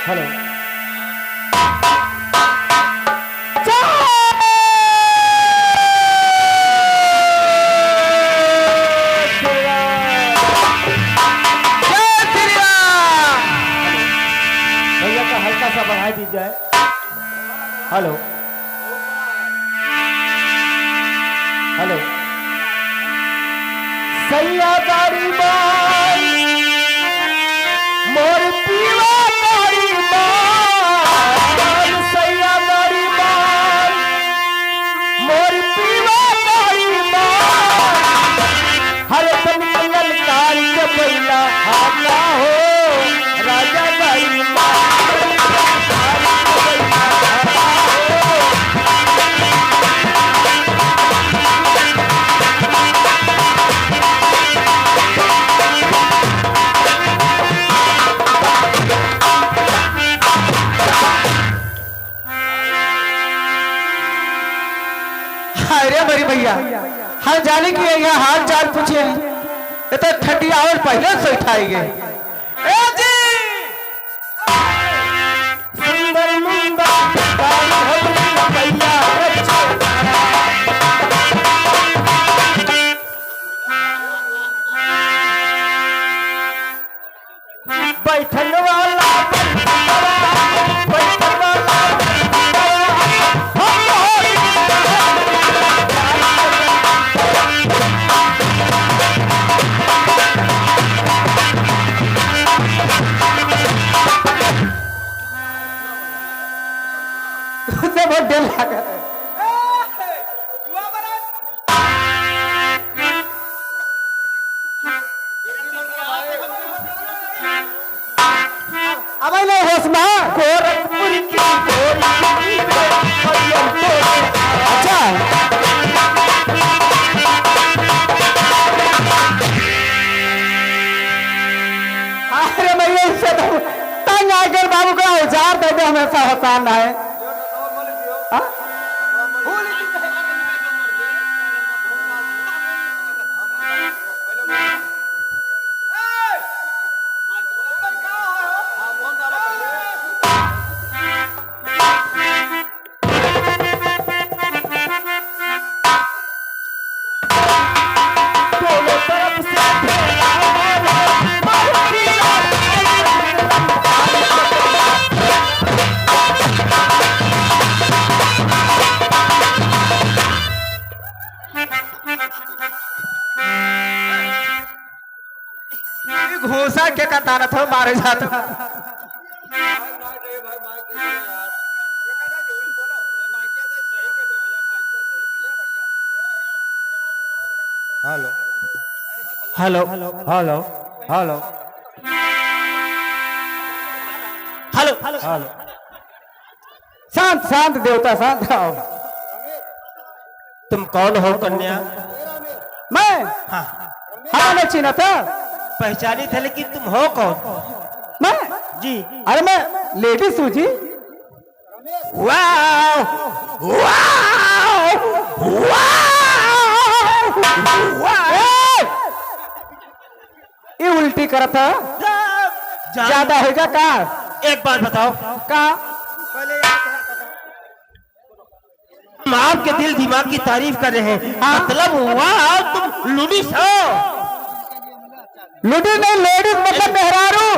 Hello. भैया का हल्का सा बढ़ा दी जाए। Hello hello. सैया गाड़ी बाल मोर पीवा गाड़ी बाल, सैया गाड़ी बाल मोर पीवा गाड़ी बाल, हर तन मंगल काल के बैला हाथा हो राजा गाड़ी बाल। अरे मेरी भैया हम जाने की यहाँ हाल चाल पूछे ये तो खटिया और पहले से उठाई गए। सुंदर मुंदा गाड़ी हो भैया बैठन वाला बैठन वाला तुझे बहुत डर लगा। अब नहीं होश में गोरखपुर की गोरी अच्छा अरे भैया इससे तो तंग आकर बाबू का औजार दे दे हमेशा हसान है। हाँ? दोनों तरफ से घोसा के कताना था मारे जाता। Hello hello hello hello hello hello. शांत शांत देवता शांत आओ। तुम कौन हो कन्या? मैं हाँ हमारा चिन्ह था। पहचानी थे लेकिन तुम हो कौन? मैं जी अरे मैं लेडीज हूँ जी। वाह वाह वाह। ये उल्टी करा था ज्यादा होगा का? एक बात बताओ, का हम आपके दिल दिमाग की तारीफ कर रहे हैं, मतलब वाह तुम लुडिस हो। लुडी नहीं लेडीज मतलब मेहरारू।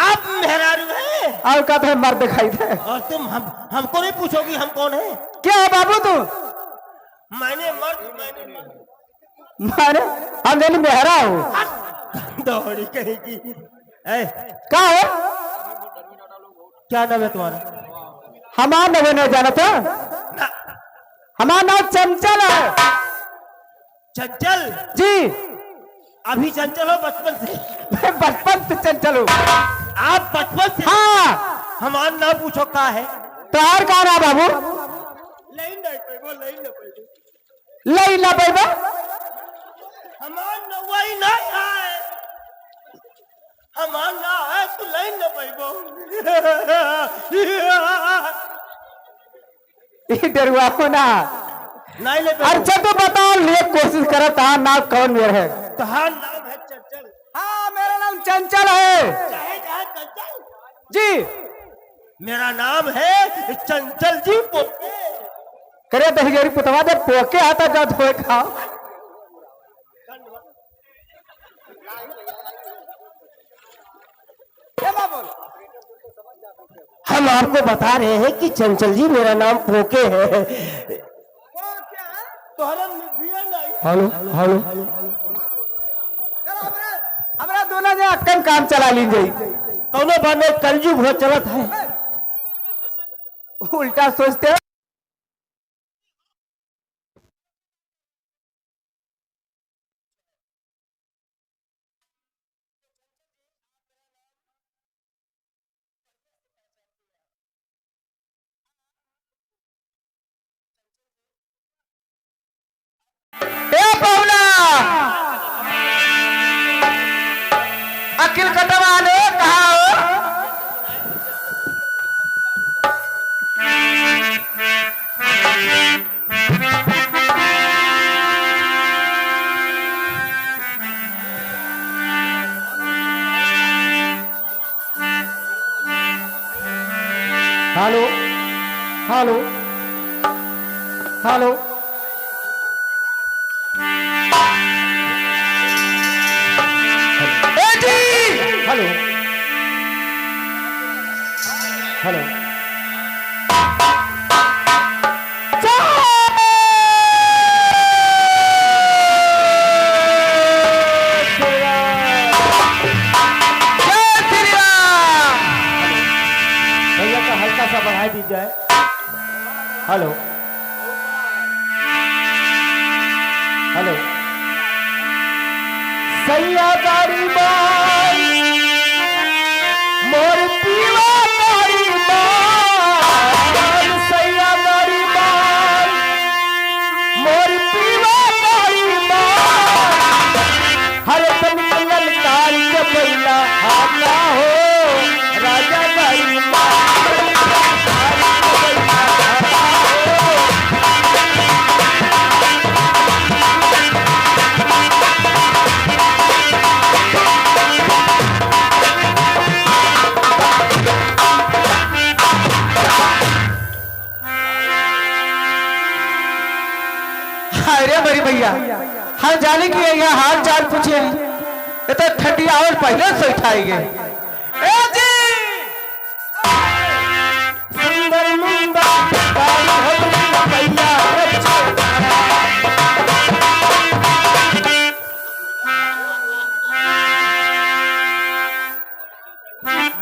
आप मेहरारू हैं और का तो मर्द दिखाई दे। और तुम हमको नहीं पूछोगी हम कौन है? क्या है बाबू तू? मैंने मर्द मारे हम जानी मेहरा हूँ। दौड़ी कहेगी। क्या है? क्या नाम है तुम्हारा? हमारा नाम नहीं जाना था। हमारा नाम चंचल है। चंचल जी अभी चंचल हो बचपन से? मैं बचपन से चंचल हूँ। आप बचपन से? हाँ। हमारा नाम पूछो का है? तो और कहा रहा बाबू? लई ना पैबा। हमारा नवाई नहीं है, हमारा ना है तो लाइन न पैबो। डरुआ हो ना। नहीं ले अच्छा तो बताओ लिए कोशिश करो तार नाम कौन मेरा है? तहार नाम है चंचल? हाँ मेरा नाम चंचल है चाहे चाहे चंचल जी। मेरा नाम है चंचल जी पोके। करे दहजोरी पुतवा जब पोके आता जा धोए खाओ। हम आपको बता रहे हैं कि चंचल जी मेरा नाम पोके है। हेलो हेलो हमारा दोनों ने अक्कन काम चला लीजिए। कौनो बाने कलयुग हो चलत है। उल्टा सोचते हो। ए पौना अखिल कटवाने कहा हो? Hello hello hello hello hello भैया का हल्का सा बढ़ा दी जाए। हेलो हेलो सैयादारी बाई मोर पीवा तारी बाई सैयादारी बाई मोर पीवा तारी बाई हर तन ललकार के बैला हाथा हो राजा दाई अरे बड़ी भैया हम जाने की यहाँ हाल चाल पूछे ये तो ठंडी आवल पहले से उठाएंगे। सुंदर मुंडा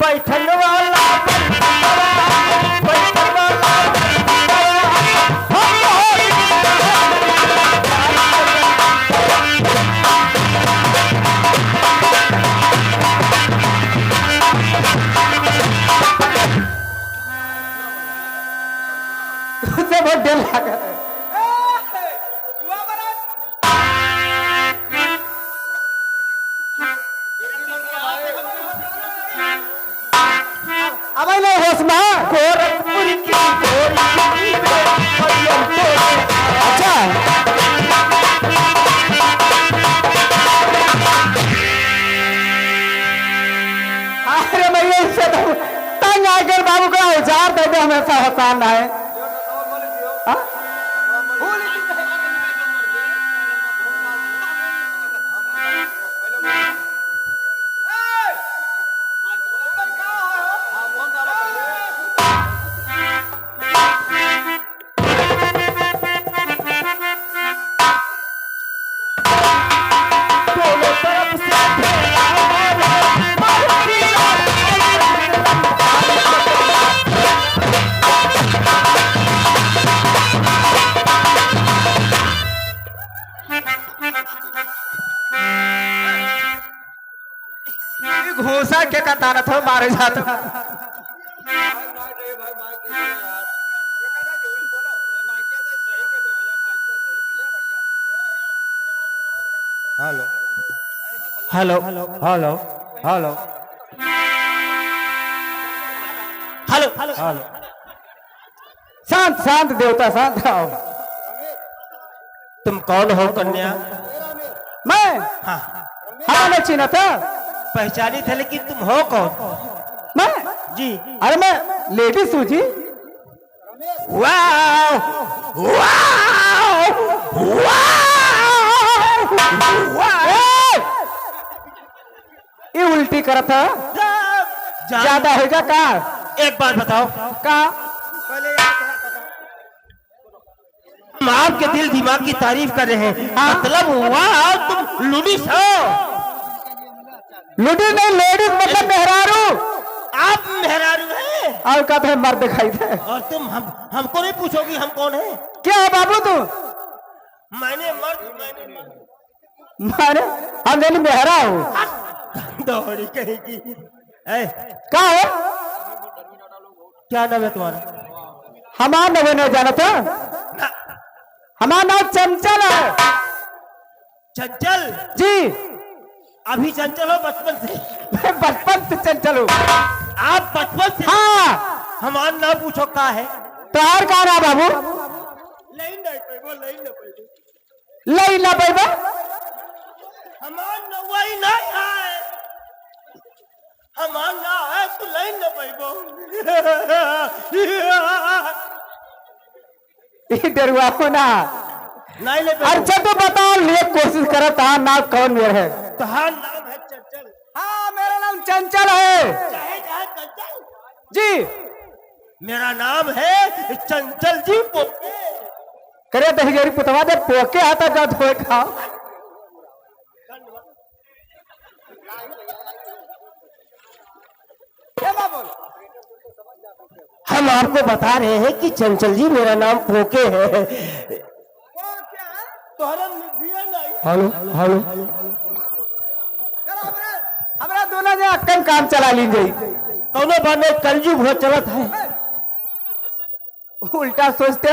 बैठन वाला बैठन वाला उसे बहुत डर लगा है। अब नहीं होश में गोरखपुर की अच्छा अरे भैया इससे तो तंग आकर बाबू का औजार दे दे हमेशा हसान है। घोसा के कताना था मारे जाता। Hello hello hello hello hello hello शांत शांत देवता शांत आओ। तुम कौन हो कन्या? मैं हाँ हमारे चिन्ह था पहचानी थे लेकिन तुम हो कौन? मैं जी। अरे मैं लेडीज हूँ जी। वाह वाह वाह। ये उल्टी करत है, ज्यादा है क्या का? एक बात बताओ, का हम आपके दिल दिमाग की तारीफ कर रहे हैं, मतलब हुआ तुम लुडिस हो। लुडी नहीं, लेडीज मतलब मेहरारू। आप मेहरारू हैं और कहते हैं मर्द दिखाई दे। और तुम हमको नहीं पूछोगी हम कौन है? क्या है बाबू तू? मैंने मर्द मारे हम जैसे मेहरा हूँ। दौड़ी कहेगी। क्या है? क्या नाम है तुम्हारा? हमारा नाम नहीं जाना था। हमारा नाम चंचल है। चंचल जी। अभी चंचल हो बचपन से? मैं बचपन से चंचल हूँ। आप बचपन से? हाँ। हमारा नाम पूछो का है? तोहार का ना बाबू? लाइन नहीं पैबो, लाइन नहीं पैबो। लई ना पैबो? हमारा नवाई नहीं है, हमारा ना है तो लाइन नहीं पैबो। ये डरुआ हो ना। नहीं ले पैबो। अच्छा तो बताओ, लिए कोशिश करो तहार नाम कौन मेरा है? तुम्हारा नाम है चंचल? हाँ मेरा नाम चंचल है। चाहे चाहे चंचल जी। मेरा नाम है चंचल जी पोके। करे दही जोरी पुतवा दे पोके आता जा धोए खाओ। हम आपको बता रहे हैं कि चंचल जी मेरा नाम पोके है। Hello hello. हमारा दोनों ने अक्कन काम चला लीजिए। कौनो बात नहीं, कलयुग हो चलत है। उल्टा सोचते